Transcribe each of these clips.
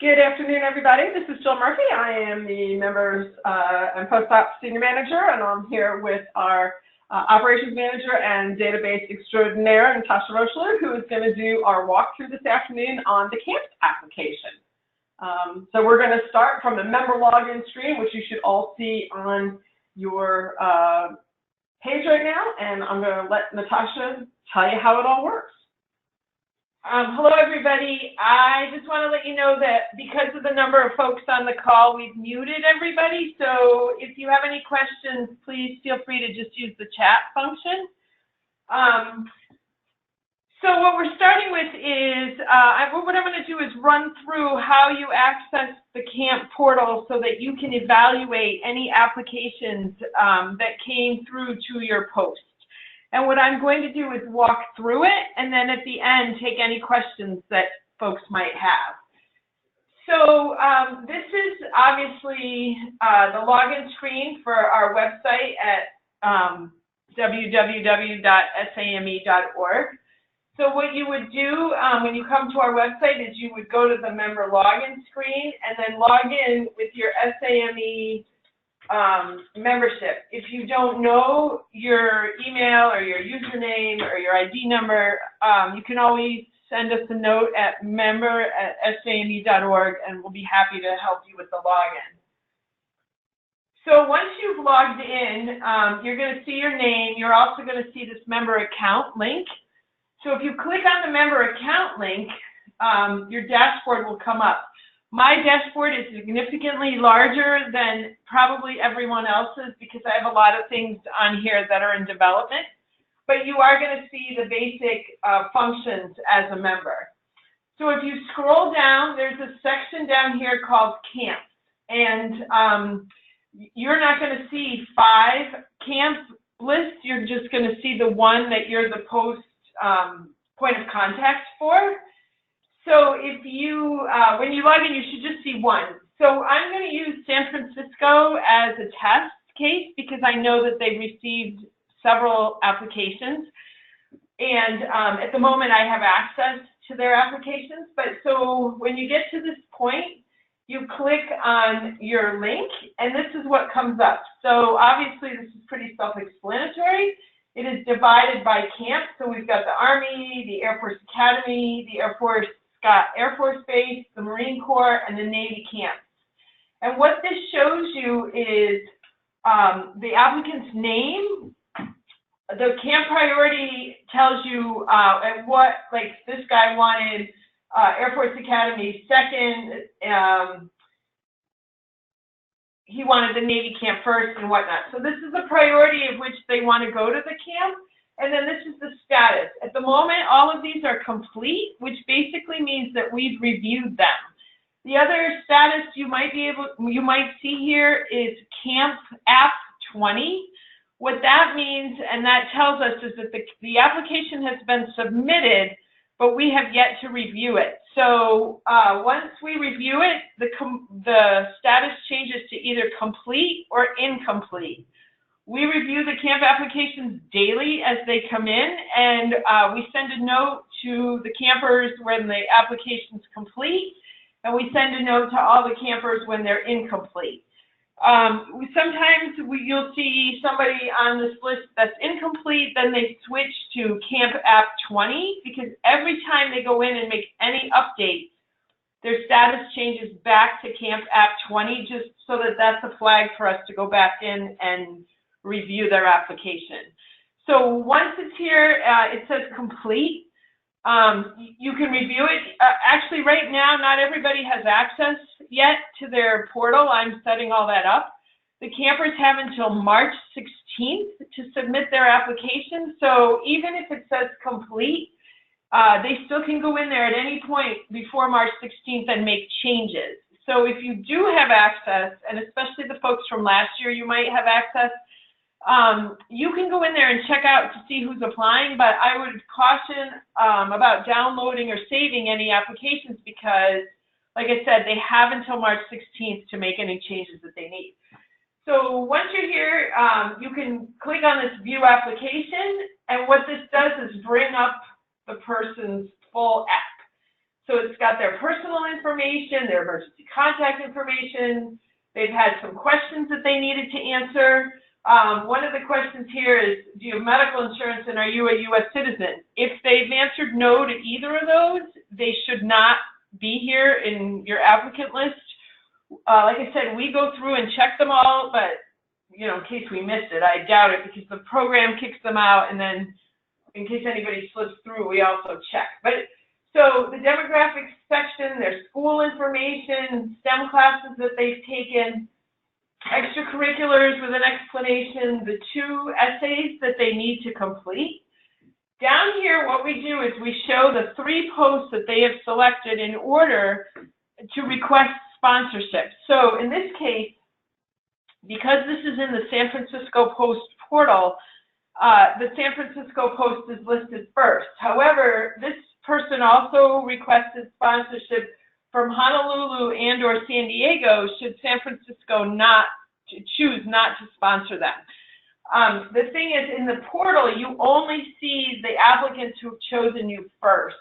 Good afternoon, everybody. This is Jill Murphy. I am the Members and Post-Op Senior Manager, and I'm here with our Operations Manager and Database Extraordinaire, Natasha Rochler, who is going to do our walkthrough this afternoon on the CAMP application. So we're going to start from the member login screen, which you should all see on your page right now, and I'm going to let Natasha tell you how it all works. Hello, everybody. I just want to let you know that because of the number of folks on the call, we've muted everybody. So if you have any questions, please feel free to just use the chat function. So what we're starting with is, what I'm going to do is run through how you access the CAMP portal so that you can evaluate any applications that came through to your post. And what I'm going to do is walk through it, and then at the end, take any questions that folks might have. So this is obviously the login screen for our website at www.same.org. So what you would do when you come to our website is you would go to the member login screen and then log in with your SAME membership. If you don't know your email or your username or your ID number, you can always send us a note at member@same.org and we'll be happy to help you with the login. So once you've logged in, you're going to see your name. You're also going to see this member account link. So if you click on the member account link, your dashboard will come up. My dashboard is significantly larger than probably everyone else's because I have a lot of things on here that are in development, but you are going to see the basic functions as a member. So if you scroll down, there's a section down here called Camp, and you're not going to see 5 camp lists. You're just going to see the one that you're the post point of contact for. So if you, when you log in, you should just see one. So I'm going to use San Francisco as a test case because I know that they've received several applications. And at the moment, I have access to their applications. But so when you get to this point, you click on your link, and this is what comes up. So obviously, this is pretty self-explanatory. It is divided by camp. So we've got the Army, the Air Force Academy, the Air Force Base, the Marine Corps, and the Navy camps. And what this shows you is the applicant's name. The camp priority tells you at what, like this guy wanted Air Force Academy second, he wanted the Navy camp first and whatnot. So this is the priority of which they want to go to the camp. And then this is the status. At the moment, all of these are complete, which basically means that we've reviewed them. The other status you might see here is Camp App 20. What that means, and that tells us, is that the application has been submitted, but we have yet to review it. So once we review it, the status changes to either complete or incomplete. We review the CAMP applications daily as they come in, and we send a note to the campers when the application's complete, and we send a note to all the campers when they're incomplete. Sometimes you'll see somebody on this list that's incomplete, then they switch to Camp App 20, because every time they go in and make any updates, their status changes back to Camp App 20, just so that that's a flag for us to go back in and review their application. So once it's here, it says complete. You can review it. Actually, right now, not everybody has access yet to their portal. I'm setting all that up. The campers have until March 16th to submit their application. So even if it says complete, they still can go in there at any point before March 16th and make changes. So if you do have access, and especially the folks from last year, you might have access, you can go in there and check out to see who's applying, but I would caution about downloading or saving any applications because, like I said, they have until March 16th to make any changes that they need. So once you're here, you can click on this View Application, and what this does is bring up the person's full app. So it's got their personal information, their emergency contact information. They've had some questions that they needed to answer. One of the questions here is, do you have medical insurance and are you a U.S. citizen? If they've answered no to either of those, they should not be here in your applicant list. Like I said, we go through and check them all, but in case we missed it, I doubt it because the program kicks them out, and then in case anybody slips through, we also check. But so the demographics section, their school information, STEM classes that they've taken, extracurriculars with an explanation, the 2 essays that they need to complete. Down here, what we do is we show the 3 posts that they have selected in order to request sponsorship. So in this case, because this is in the San Francisco Post portal, the San Francisco Post is listed first. However, this person also requested sponsorship from Honolulu and or San Diego should San Francisco choose not to sponsor them. The thing is, in the portal, you only see the applicants who've chosen you first.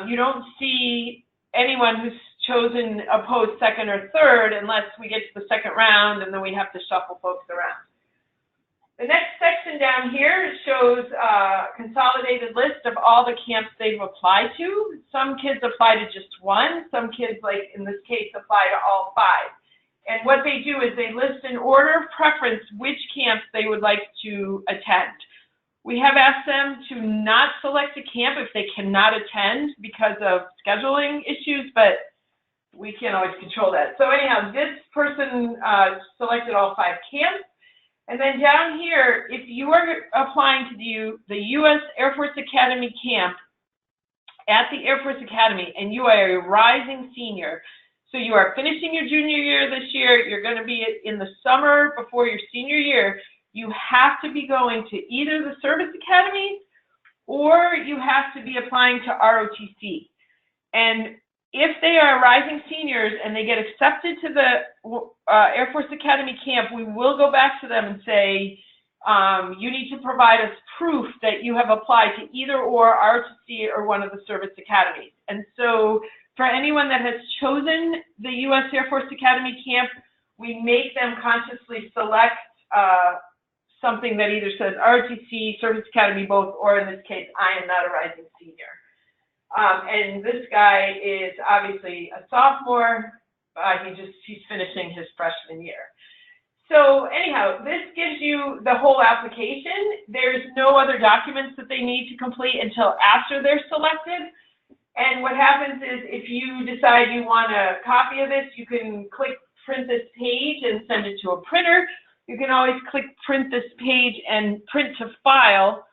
You don't see anyone who's chosen a post second or third unless we get to the second round, and then we have to shuffle folks around. The next section down here shows a consolidated list of all the camps they've applied to. Some kids apply to just one. Some kids, like in this case, apply to all 5. And what they do is they list in order of preference which camps they would like to attend. We have asked them to not select a camp if they cannot attend because of scheduling issues, but we can't always control that. So anyhow, this person selected all 5 camps. And then down here, if you are applying to the U.S. Air Force Academy camp at the Air Force Academy and you are a rising senior, so you are finishing your junior year this year, you're going to be in the summer before your senior year, you have to be going to either the service academies or you have to be applying to ROTC. And if they are rising seniors and they get accepted to the Air Force Academy camp, we will go back to them and say, you need to provide us proof that you have applied to either or ROTC or one of the service academies. And so for anyone that has chosen the U.S. Air Force Academy camp, we make them consciously select something that either says ROTC, Service Academy, both, or in this case, I am not a rising senior. And this guy is obviously a sophomore. He's finishing his freshman year. So anyhow, this gives you the whole application. There's no other documents that they need to complete until after they're selected. And what happens is if you decide you want a copy of this, you can click print this page and send it to a printer. You can always click print this page and print to file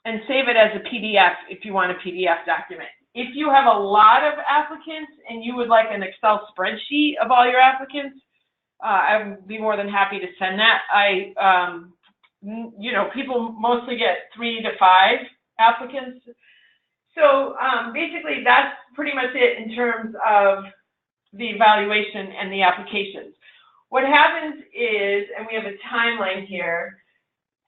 and save it as a PDF if you want a PDF document. If you have a lot of applicants and you would like an Excel spreadsheet of all your applicants, I would be more than happy to send that. People mostly get 3 to 5 applicants. So basically that's pretty much it in terms of the evaluation and the applications. What happens is, and we have a timeline here,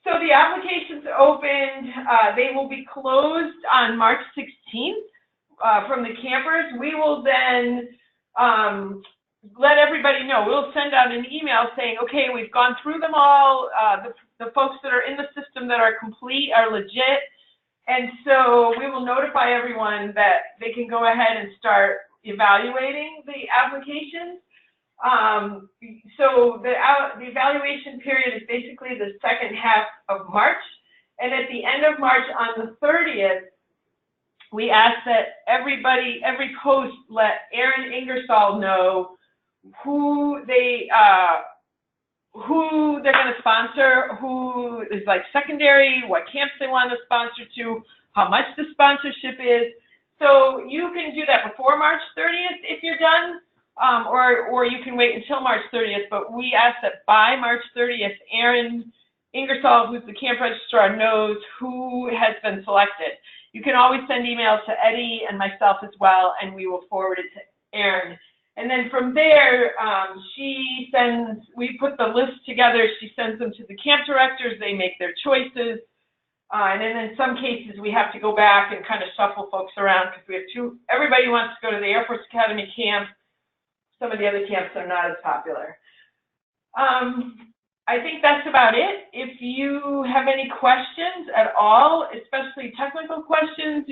so the applications opened, they will be closed on March 16th from the campers. We will then let everybody know. We'll send out an email saying, okay, we've gone through them all. The folks that are in the system that are complete are legit. And so we will notify everyone that they can go ahead and start evaluating the applications. So the evaluation period is basically the second half of March. And at the end of March, on the 30th, we ask that every post let Erin Ingersoll know who they're going to sponsor, who is like secondary, what camps they want to sponsor to, how much the sponsorship is. So you can do that before March 30th if you're done, or you can wait until March 30th. But we ask that by March 30th, Erin Ingersoll, who's the camp registrar, knows who has been selected. You can always send emails to Eddie and myself as well, and we will forward it to Erin. And then from there, we put the list together, she sends them to the camp directors, they make their choices. And then in some cases, we have to go back and kind of shuffle folks around because we have everybody wants to go to the Air Force Academy camp. Some of the other camps are not as popular. I think that's about it. If you have any questions at all, especially technical questions,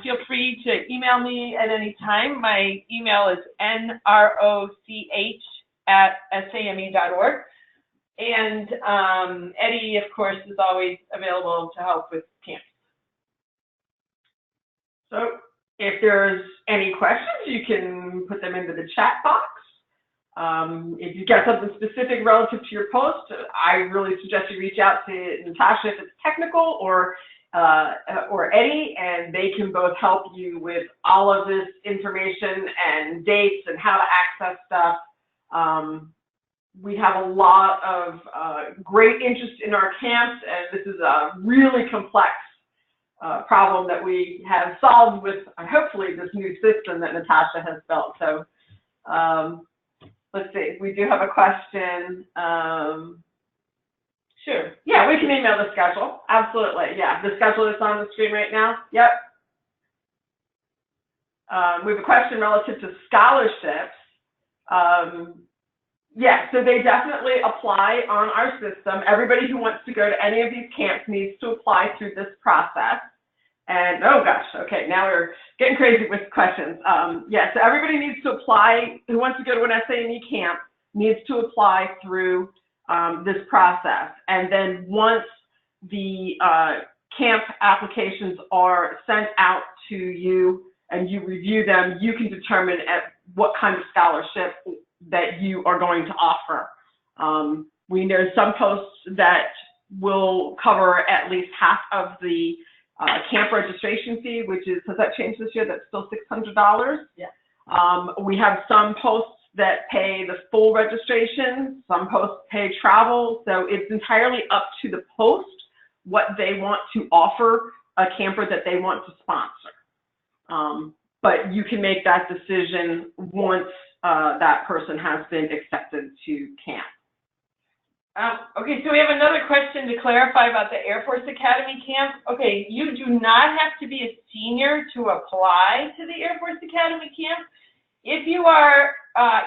feel free to email me at any time. My email is nroch@same.org. And Eddie, of course, is always available to help with camps. So if there's any questions, you can put them into the chat box. If you've got something specific relative to your post, I really suggest you reach out to Natasha if it's technical, or Eddie, and they can both help you with all of this information and dates and how to access stuff. We have a lot of great interest in our camps, and this is a really complex problem that we have solved with, hopefully, this new system that Natasha has built. So let's see, we do have a question. Sure. Yeah, we can email the schedule. Absolutely. Yeah, the schedule is on the screen right now. Yep. We have a question relative to scholarships. Yeah, so they definitely apply on our system. Everybody who wants to go to any of these camps needs to apply through this process. And, oh gosh, okay, now we're getting crazy with questions. Yeah, so everybody needs to apply, who wants to go to an SAME camp, needs to apply through this process. And then once the camp applications are sent out to you and you review them, you can determine what kind of scholarship that you are going to offer. We know some posts that will cover at least half of the camp registration fee, which is, has that changed this year? That's still $600. Yeah. We have some posts that pay the full registration, some posts pay travel, so it's entirely up to the post what they want to offer a camper that they want to sponsor. But you can make that decision once that person has been accepted to camp. Okay, so we have another question to clarify about the Air Force Academy camp. Okay, you do not have to be a senior to apply to the Air Force Academy camp. If you are,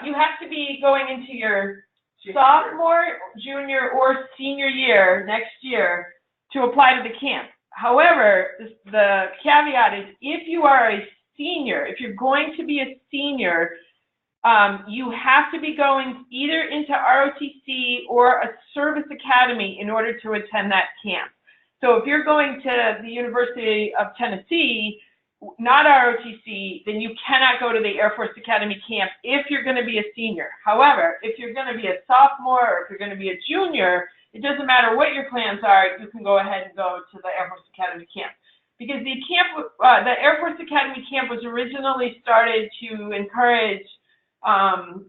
you have to be going into your sophomore, junior, or senior year next year to apply to the camp. However, the caveat is if you are a senior, if you're going to be a senior, you have to be going either into ROTC or a service academy in order to attend that camp. So if you're going to the University of Tennessee, not ROTC, then you cannot go to the Air Force Academy camp if you're going to be a senior. However, if you're going to be a sophomore or if you're going to be a junior, it doesn't matter what your plans are, you can go ahead and go to the Air Force Academy camp. Because the Air Force Academy camp was originally started to encourage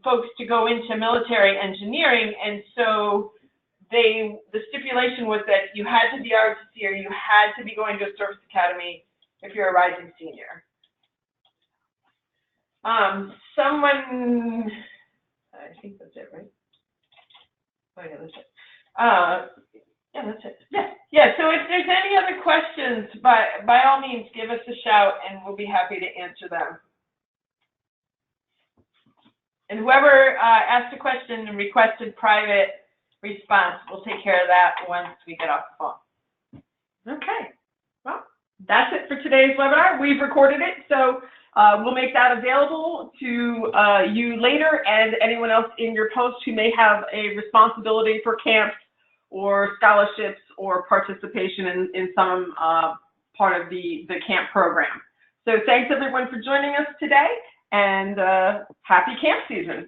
folks to go into military engineering, and so the stipulation was that you had to be ROTC or you had to be going to a service academy if you're a rising senior. Someone, I think that's it, right? Oh yeah, that's it. Yeah, that's it. Yeah. So if there's any other questions, by all means, give us a shout, and we'll be happy to answer them. And whoever asked a question and requested private response, we'll take care of that once we get off the phone. Okay. Well, that's it for today's webinar. We've recorded it, so we'll make that available to you later and anyone else in your post who may have a responsibility for camps or scholarships or participation in some part of the camp program. So thanks everyone for joining us today, and happy camp season.